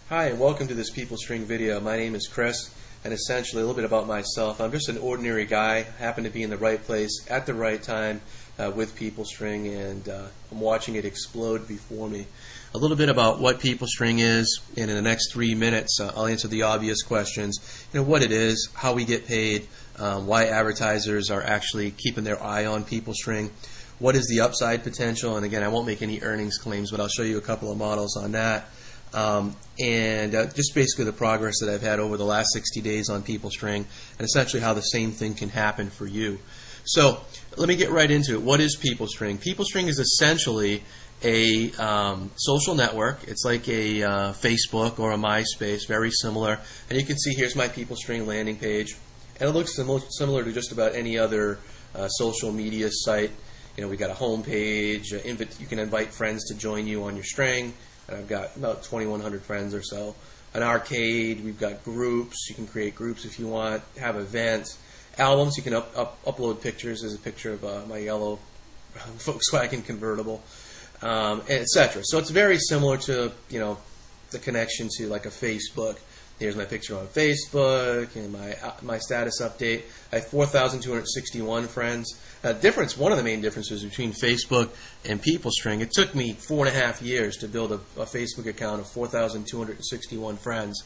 Hi, and welcome to this PeopleString video. My name is Chris, and essentially a little bit about myself. I'm just an ordinary guy, happen to be in the right place at the right time with PeopleString, and I'm watching it explode before me. A little bit about what PeopleString is, and in the next 3 minutes I'll answer the obvious questions. What it is, how we get paid, why advertisers are actually keeping their eye on PeopleString, what is the upside potential, and again, I won't make any earnings claims, but I'll show you a couple of models on that. And just basically the progress that I've had over the last 60 days on PeopleString, and essentially how the same thing can happen for you. So let me get right into it. What is PeopleString? PeopleString is essentially a social network. It's like a Facebook or a MySpace, very similar. And you can see here's my PeopleString landing page, and it looks similar to just about any other social media site. We got a home page. You can invite friends to join you on your string. And I've got about 2,100 friends or so. An arcade, we've got groups. You can create groups if you want, have events. Albums, you can upload pictures. There's a picture of my yellow Volkswagen convertible, etc. So it's very similar to, the connection to like a Facebook. Here's my picture on Facebook and my status update. I have 4,261 friends. One of the main differences between Facebook and PeopleString, it took me 4.5 years to build a Facebook account of 4,261 friends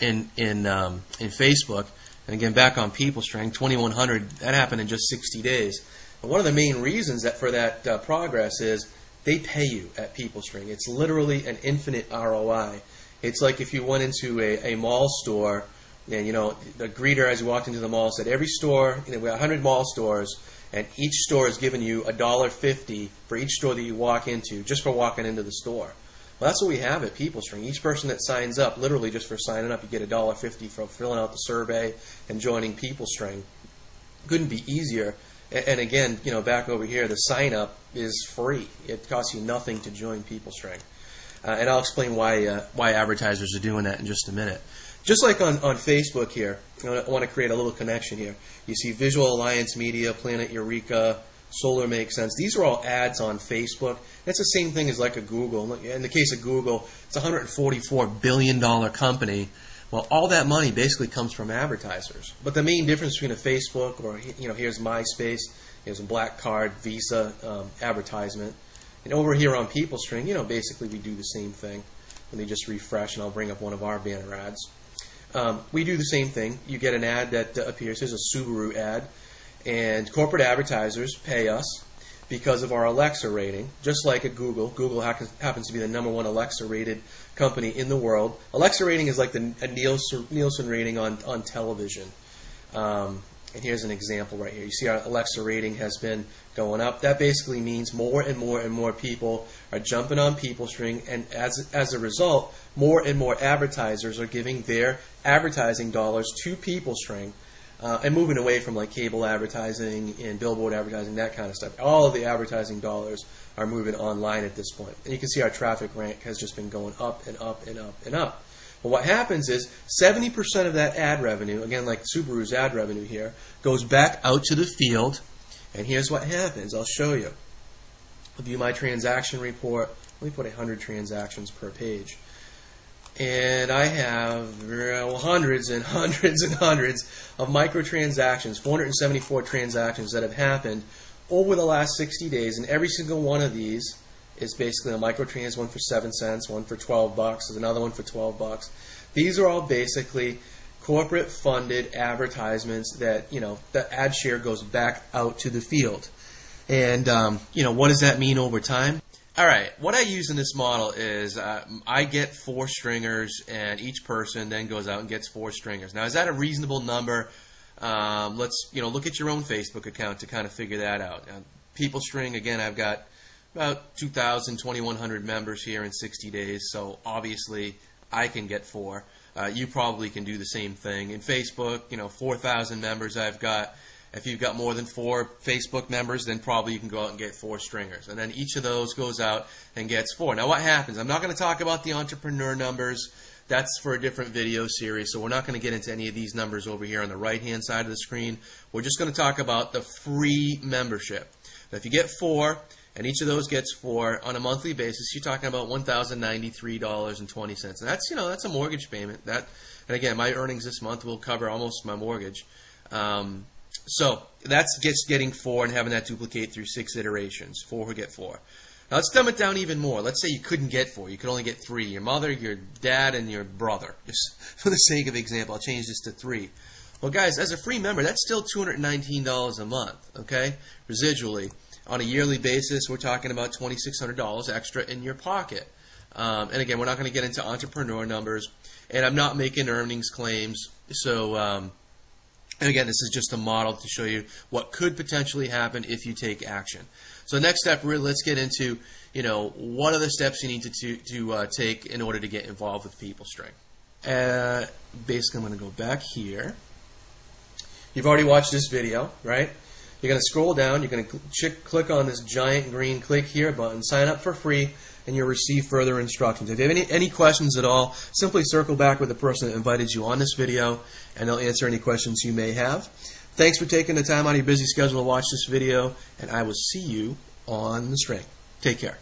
in Facebook. And again, back on PeopleString, 2,100, that happened in just 60 days. And one of the main reasons for that progress is they pay you at PeopleString. It's literally an infinite ROI. It's like if you went into a mall store, and the greeter as you walked into the mall said, every store, we have 100 mall stores, and each store is giving you $1.50 for each store that you walk into, just for walking into the store. Well, that's what we have at PeopleString. Each person that signs up, literally just for signing up, you get $1.50 for filling out the survey and joining PeopleString. Couldn't be easier. And again, back over here, the sign up is free. It costs you nothing to join PeopleString. And I'll explain why advertisers are doing that in just a minute. Just like on Facebook here, I want to create a little connection here. You see Visual Alliance Media, Planet Eureka, Solar Makes Sense. These are all ads on Facebook. It's the same thing as like a Google. In the case of Google, it's a $144 billion company. Well, all that money basically comes from advertisers. But the main difference between a Facebook or, here's MySpace, here's a Black Card, Visa advertisement. And over here on PeopleString, basically we do the same thing. Let me just refresh, and I'll bring up one of our banner ads. We do the same thing. You get an ad that appears. Here's a Subaru ad. And corporate advertisers pay us because of our Alexa rating, just like at Google. Google happens to be the #1 Alexa-rated company in the world. Alexa rating is like a Nielsen rating on television. And here's an example right here. You see our Alexa rating has been going up. That basically means more and more and more people are jumping on PeopleString, and as a result, more and more advertisers are giving their advertising dollars to PeopleString and moving away from like cable advertising and billboard advertising, that kind of stuff. All of the advertising dollars are moving online at this point. And you can see our traffic rank has just been going up and up and up and up. Well, what happens is 70% of that ad revenue, again like Subaru's ad revenue here, goes back out to the field. And here's what happens. I'll show you. I'll view my transaction report. Let me put 100 transactions per page. And I have hundreds and hundreds and hundreds of microtransactions, 474 transactions that have happened over the last 60 days. And every single one of these is basically a microtrans, one for 7 cents, one for $12, there's another one for $12. These are all basically corporate funded advertisements that, the ad share goes back out to the field. And, what does that mean over time? All right, what I use in this model is I get 4 stringers, and each person then goes out and gets 4 stringers. Now, is that a reasonable number? Let's, look at your own Facebook account to kind of figure that out. PeopleString, again, I've got about 2,000, 2,100 members here in 60 days, so obviously I can get 4. You probably can do the same thing. In Facebook, 4,000 members I've got. If you've got more than 4 Facebook members, then probably you can go out and get 4 stringers. And then each of those goes out and gets 4. Now what happens? I'm not going to talk about the entrepreneur numbers. That's for a different video series, so we're not going to get into any of these numbers over here on the right-hand side of the screen. We're just going to talk about the free membership. Now, if you get 4, And each of those gets 4 on a monthly basis. You're talking about $1,093.20, and that's a mortgage payment. And again, my earnings this month will cover almost my mortgage. So that's getting 4 and having that duplicate through 6 iterations. 4 will get 4. Now let's dumb it down even more. Let's say you couldn't get 4. You could only get 3. Your mother, your dad, and your brother. Just for the sake of example, I'll change this to 3. Well, guys, as a free member, that's still $219 a month, okay, residually. On a yearly basis, we're talking about $2,600 extra in your pocket. And again, we're not going to get into entrepreneur numbers, and I'm not making earnings claims. So, and again, this is just a model to show you what could potentially happen if you take action. So, next step, really, let's get into, what are the steps you need to take in order to get involved with PeopleString. Basically, I'm going to go back here. You've already watched this video, right? You're going to scroll down. You're going to click on this giant green click here button, sign up for free, and you'll receive further instructions. If you have any questions at all, simply circle back with the person that invited you on this video, and they'll answer any questions you may have. Thanks for taking the time out of your busy schedule to watch this video, and I will see you on the string. Take care.